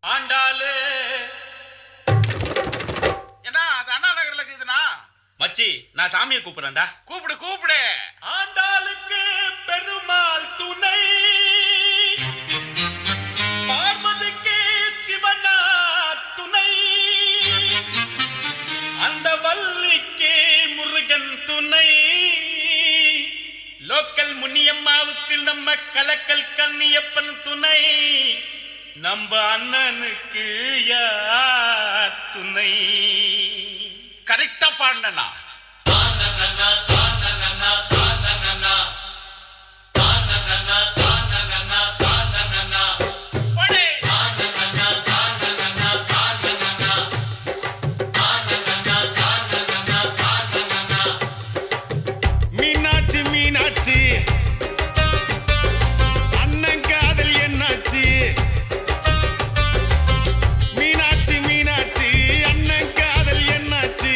ஆண்டாளு என்ன அது அண்ணா நகர்ல இருக்குதுண்ணா. மச்சி நான் சாமியை கூப்பிடுறேன்டா. கூப்பிடு கூப்பிடு. ஆண்டாளுக்கு பெருமாள் துணை, பார்வதிக்கு சிவனா துணை, அந்த வள்ளிக்கு முருகன் துணை, லோக்கல் முனியம்மாவுக்கு நம்ம கலக்கல் கண்ணியப்பன் துணை, நம்ம அண்ணனுக்கு யார் துணை? கரெக்டா பாடுனா. மீனாட்சி மீனாட்சி அண்ணன் காதல் என்னாச்சு? மீனாட்சி மீனாட்சி அண்ணன் காதல் என்னாச்சு?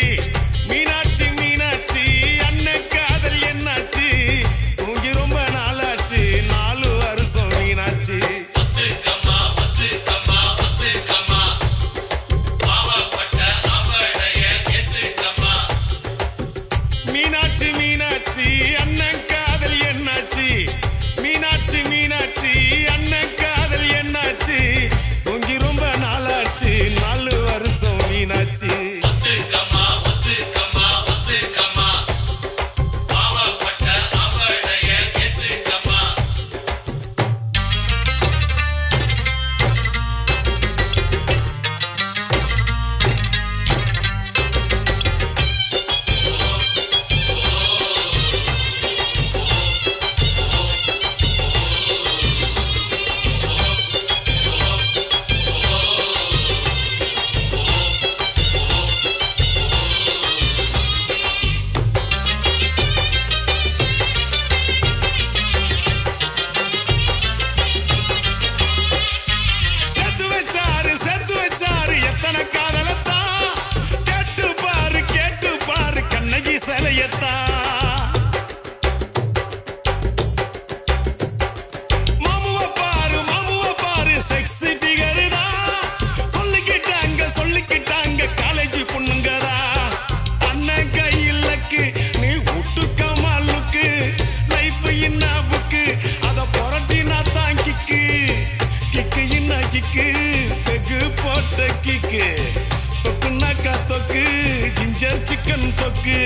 மீனாட்சி மீனாட்சி அண்ணன் காதல் என்னாச்சு? தூங்கி ரொம்ப நாளாச்சு, 4 வருஷம் மீனாட்சி. மீனாட்சி மீனாட்சி அண்ணன் காதல் என்னாச்சு? மீனாட்சி மீனாட்சி அண்ணன் காதல் என்னாச்சு? தூங்கி ரொம்ப நாளாச்சு, 4 வருஷம் மீனாட்சி. சேர்த்து வச்சாரு எத்தனை காதலத்தான், கேட்டு பாரு கண்ணகி சிலையத்தான். மாமுவ பாரு செக்ஸி ஃபிகர் தான், சொல்லிக்கிட்டாங்க காலேஜ் பொண்ணுங்கதா. அண்ணன் கையிலக்கு நீ விட்டுக்கமா லுக்கு, லைஃப் இன்னா புக்கு, அத புரட்டினா தான் கிக்கு இன்னா கிக்கு, பெகு போட்ட கிக்கு, தொக்குனாக்கா தொக்கு, ஜிஞ்சர் சிக்கன் தொக்கு.